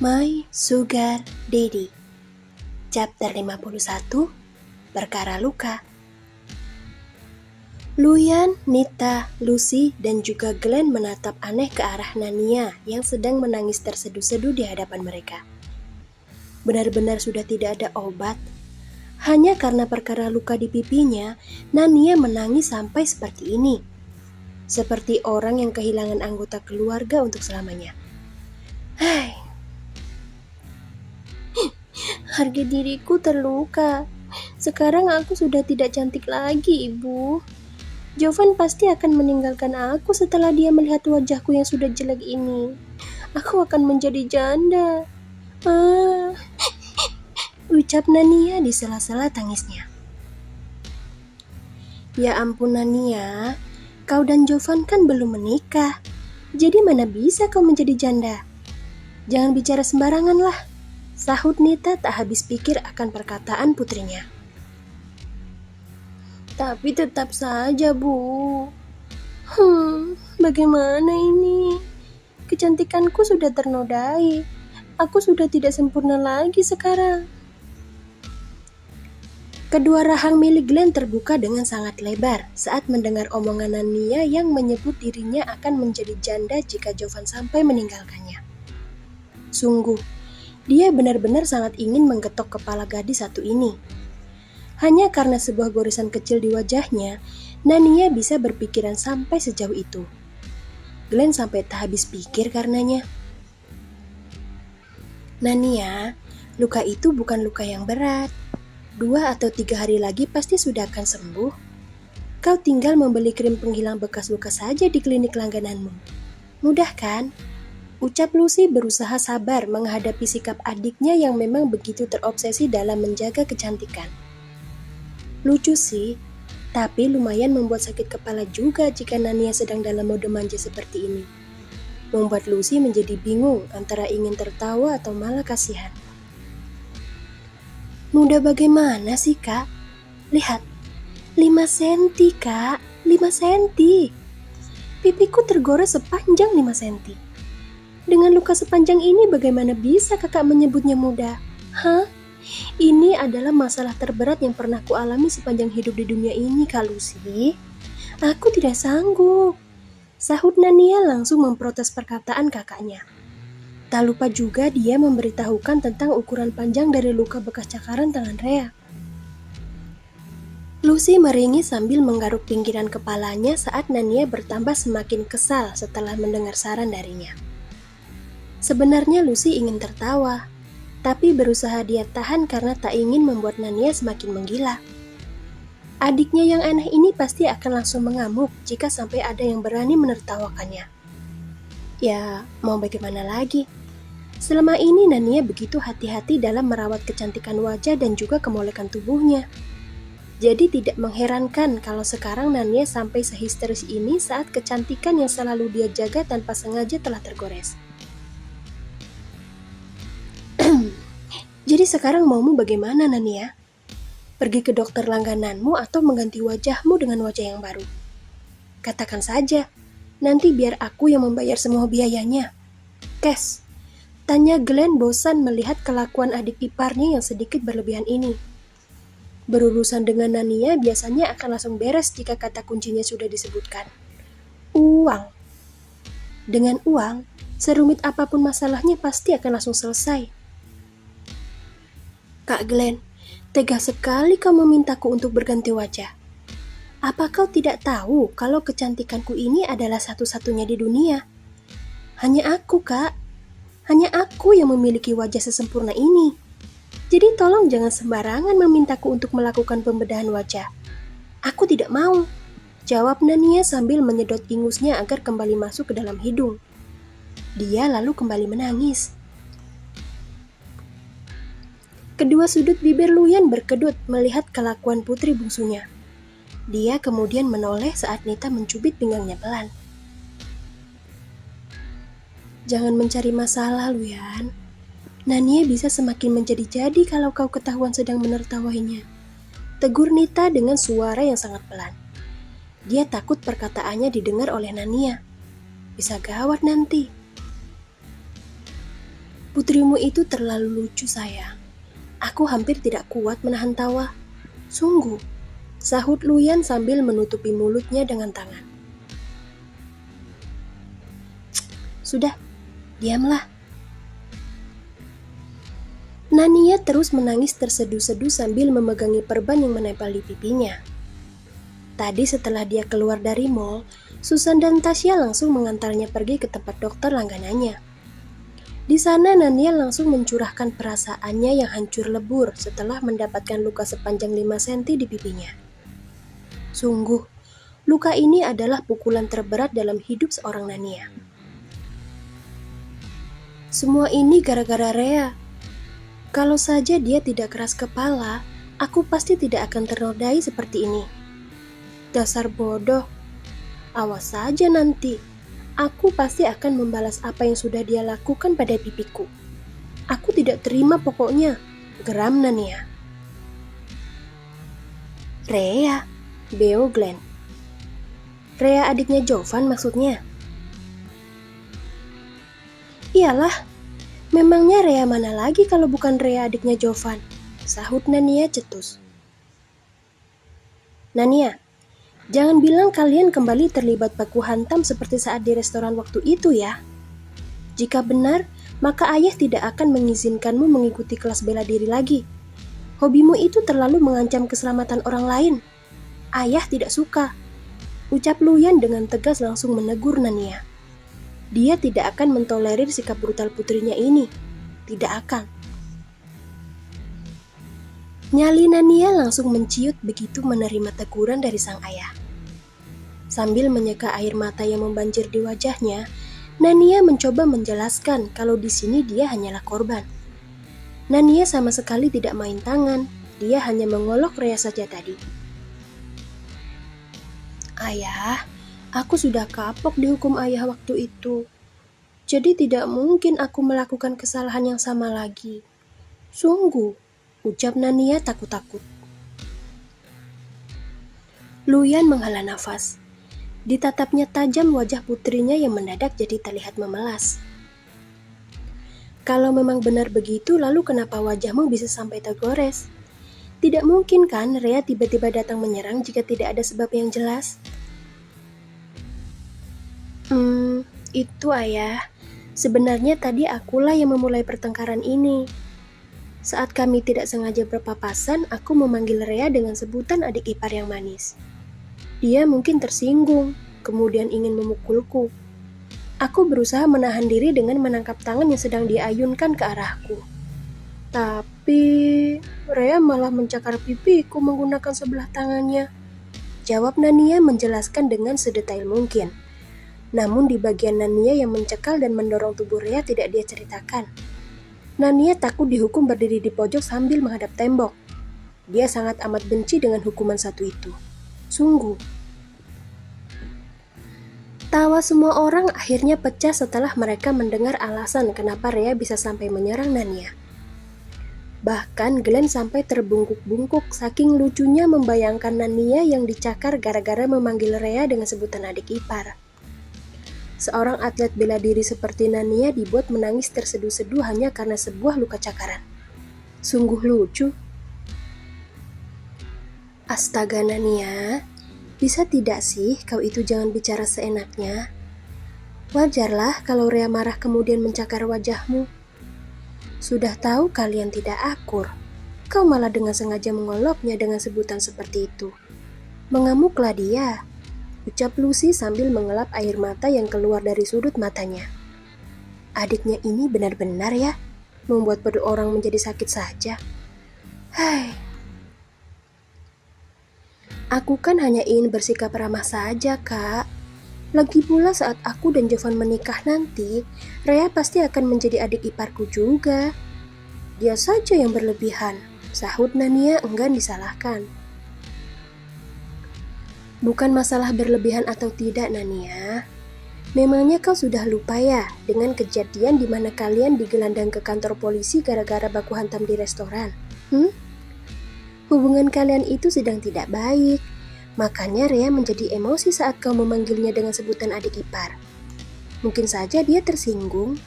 My Sugar Daddy. Chapter 51, Perkara Luka. Luyan, Nita, Lucy, dan juga Glenn menatap aneh ke arah Nania yang sedang menangis terseduh-seduh di hadapan mereka. Benar-benar sudah tidak ada obat. Hanya karena perkara luka di pipinya, Nania menangis sampai seperti ini. Seperti orang yang kehilangan anggota keluarga untuk selamanya. Hai. Harga diriku terluka. Sekarang aku sudah tidak cantik lagi, Ibu. Jovan pasti akan meninggalkan aku setelah dia melihat wajahku yang sudah jelek ini. Aku akan menjadi janda. Ucap Nania di sela-sela tangisnya. Ya ampun Nania, kau dan Jovan kan belum menikah. Jadi mana bisa kau menjadi janda? Jangan bicara sembarangan lah. Sahut Nita tak habis pikir akan perkataan putrinya. Tapi tetap saja, Bu. Bagaimana ini? Kecantikanku sudah ternodai. Aku sudah tidak sempurna lagi sekarang. Kedua rahang milik Glenn terbuka dengan sangat lebar saat mendengar omongan Nania yang menyebut dirinya akan menjadi janda jika Jovan sampai meninggalkannya. Sungguh, dia benar-benar sangat ingin menggetok kepala gadis satu ini. Hanya karena sebuah goresan kecil di wajahnya, Nania bisa berpikiran sampai sejauh itu. Glenn sampai tak habis pikir karenanya. Nania, luka itu bukan luka yang berat. 2 atau 3 hari lagi pasti sudah akan sembuh. Kau tinggal membeli krim penghilang bekas luka saja di klinik langgananmu. Mudah kan? Ucap Lucy berusaha sabar menghadapi sikap adiknya yang memang begitu terobsesi dalam menjaga kecantikan. Lucu sih, tapi lumayan membuat sakit kepala juga jika Nania sedang dalam mode manja seperti ini. Membuat Lucy menjadi bingung antara ingin tertawa atau malah kasihan. Muda bagaimana sih, Kak? Lihat, 5 senti, Kak. 5 senti. Pipiku tergores sepanjang 5 senti. Dengan luka sepanjang ini bagaimana bisa kakak menyebutnya muda? Ini adalah masalah terberat yang pernah kualami sepanjang hidup di dunia ini, Kak Lucy. Aku tidak sanggup. Sahut Nania langsung memprotes perkataan kakaknya. Tak lupa juga dia memberitahukan tentang ukuran panjang dari luka bekas cakaran tangan Rea. Lucy meringis sambil menggaruk pinggiran kepalanya saat Nania bertambah semakin kesal setelah mendengar saran darinya. Sebenarnya Lucy ingin tertawa, tapi berusaha dia tahan karena tak ingin membuat Nania semakin menggila. Adiknya yang aneh ini pasti akan langsung mengamuk jika sampai ada yang berani menertawakannya. Ya, mau bagaimana lagi? Selama ini Nania begitu hati-hati dalam merawat kecantikan wajah dan juga kemolekan tubuhnya. Jadi tidak mengherankan kalau sekarang Nania sampai sehisteris ini saat kecantikan yang selalu dia jaga tanpa sengaja telah tergores. Jadi sekarang maumu bagaimana, Nania? Pergi ke dokter langgananmu atau mengganti wajahmu dengan wajah yang baru? Katakan saja, nanti biar aku yang membayar semua biayanya. Kes, tanya Glenn bosan melihat kelakuan adik iparnya yang sedikit berlebihan ini. Berurusan dengan Nania biasanya akan langsung beres jika kata kuncinya sudah disebutkan. Uang. Dengan uang, serumit apapun masalahnya pasti akan langsung selesai. Kak Glenn, tega sekali kau memintaku untuk berganti wajah. Apa kau tidak tahu kalau kecantikanku ini adalah satu-satunya di dunia? Hanya aku, Kak. Hanya aku yang memiliki wajah sesempurna ini. Jadi tolong jangan sembarangan memintaku untuk melakukan pembedahan wajah. Aku tidak mau. Jawab Nania sambil menyedot ingusnya agar kembali masuk ke dalam hidung. Dia lalu kembali menangis. Kedua sudut bibir Luyan berkedut melihat kelakuan putri bungsunya. Dia kemudian menoleh saat Nita mencubit pinggangnya pelan. Jangan mencari masalah, Luyan. Nania bisa semakin menjadi-jadi kalau kau ketahuan sedang menertawainya. Tegur Nita dengan suara yang sangat pelan. Dia takut perkataannya didengar oleh Nania. Bisa gawat nanti. Putrimu itu terlalu lucu, sayang. Aku hampir tidak kuat menahan tawa. Sungguh, sahut Luyan sambil menutupi mulutnya dengan tangan. Sudah, diamlah. Nania terus menangis terseduh-seduh sambil memegangi perban yang menempel di pipinya. Tadi setelah dia keluar dari mall, Susan dan Tasya langsung mengantarnya pergi ke tempat dokter langganannya. Di sana Nania langsung mencurahkan perasaannya yang hancur lebur setelah mendapatkan luka sepanjang 5 cm di pipinya. Sungguh, luka ini adalah pukulan terberat dalam hidup seorang Nania. Semua ini gara-gara Rea. Kalau saja dia tidak keras kepala, aku pasti tidak akan ternodai seperti ini. Dasar bodoh. Awas saja nanti. Aku pasti akan membalas apa yang sudah dia lakukan pada pipiku. Aku tidak terima pokoknya. Geram Nania. Rea, beo Glenn. Rea adiknya Jovan maksudnya? Iyalah. Memangnya Rea mana lagi kalau bukan Rea adiknya Jovan? Sahut Nania cetus. Nania, jangan bilang kalian kembali terlibat baku hantam seperti saat di restoran waktu itu ya. Jika benar, maka ayah tidak akan mengizinkanmu mengikuti kelas bela diri lagi. Hobimu itu terlalu mengancam keselamatan orang lain. Ayah tidak suka. Ucap Luyan dengan tegas langsung menegur Nania. Dia tidak akan mentolerir sikap brutal putrinya ini. Tidak akan. Nyali Nania langsung menciut begitu menerima teguran dari sang ayah. Sambil menyeka air mata yang membanjir di wajahnya, Nania mencoba menjelaskan kalau di sini dia hanyalah korban. Nania sama sekali tidak main tangan, dia hanya mengolok Rea saja tadi. Ayah, aku sudah kapok dihukum ayah waktu itu. Jadi tidak mungkin aku melakukan kesalahan yang sama lagi. Sungguh, ucap Nania takut-takut. Luyan menghela nafas. Ditatapnya tajam wajah putrinya yang mendadak jadi terlihat memelas. Kalau memang benar begitu, lalu kenapa wajahmu bisa sampai tergores? Tidak mungkin kan Rea tiba-tiba datang menyerang jika tidak ada sebab yang jelas? Itu ayah. Sebenarnya tadi akulah yang memulai pertengkaran ini. Saat kami tidak sengaja berpapasan, aku memanggil Rea dengan sebutan adik ipar yang manis. Dia mungkin tersinggung, kemudian ingin memukulku. Aku berusaha menahan diri dengan menangkap tangan yang sedang diayunkan ke arahku. Tapi Rea malah mencakar pipiku menggunakan sebelah tangannya. Jawab Nania menjelaskan dengan sedetail mungkin. Namun di bagian Nania yang mencekal dan mendorong tubuh Rea tidak dia ceritakan. Nania takut dihukum berdiri di pojok sambil menghadap tembok. Dia sangat amat benci dengan hukuman satu itu. Sungguh. Tawa semua orang akhirnya pecah setelah mereka mendengar alasan kenapa Rea bisa sampai menyerang Nania. Bahkan Glenn sampai terbungkuk-bungkuk saking lucunya membayangkan Nania yang dicakar gara-gara memanggil Rea dengan sebutan adik ipar. Seorang atlet bela diri seperti Nania dibuat menangis terseduh-seduh hanya karena sebuah luka cakaran. Sungguh lucu. Astaga Nania, bisa tidak sih kau itu jangan bicara seenaknya? Wajarlah kalau Rea marah kemudian mencakar wajahmu. Sudah tahu kalian tidak akur, kau malah dengan sengaja mengoloknya dengan sebutan seperti itu. Mengamuklah dia. Ucap Lucy sambil mengelap air mata yang keluar dari sudut matanya. Adiknya ini benar-benar ya, membuat perut orang menjadi sakit saja. Hai. Aku kan hanya ingin bersikap ramah saja, Kak. Lagi pula saat aku dan Jovan menikah nanti, Rea pasti akan menjadi adik iparku juga. Dia saja yang berlebihan, sahut Nania enggan disalahkan. Bukan masalah berlebihan atau tidak, Nania. Memangnya kau sudah lupa ya dengan kejadian di mana kalian digelandang ke kantor polisi gara-gara baku hantam di restoran? Hubungan kalian itu sedang tidak baik. Makanya Rea menjadi emosi saat kau memanggilnya dengan sebutan adik ipar. Mungkin saja dia tersinggung.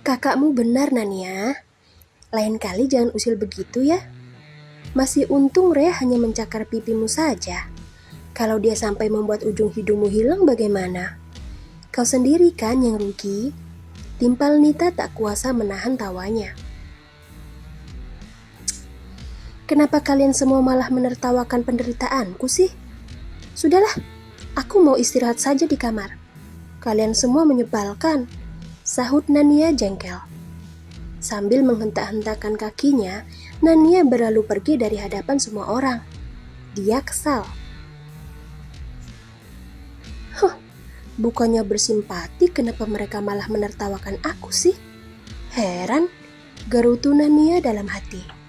Kakakmu benar, Nania. Lain kali jangan usil begitu ya. Masih untung Rea hanya mencakar pipimu saja. Kalau dia sampai membuat ujung hidungmu hilang bagaimana? Kau sendiri kan yang rugi? Timpal Nita tak kuasa menahan tawanya. Kenapa kalian semua malah menertawakan penderitaanku sih? Sudahlah, aku mau istirahat saja di kamar. Kalian semua menyebalkan, sahut Nania jengkel. Sambil menghentak-hentakkan kakinya, Nania berlalu pergi dari hadapan semua orang. Dia kesal. Bukannya bersimpati, kenapa mereka malah menertawakan aku sih? Heran, gerutu Nania dalam hati.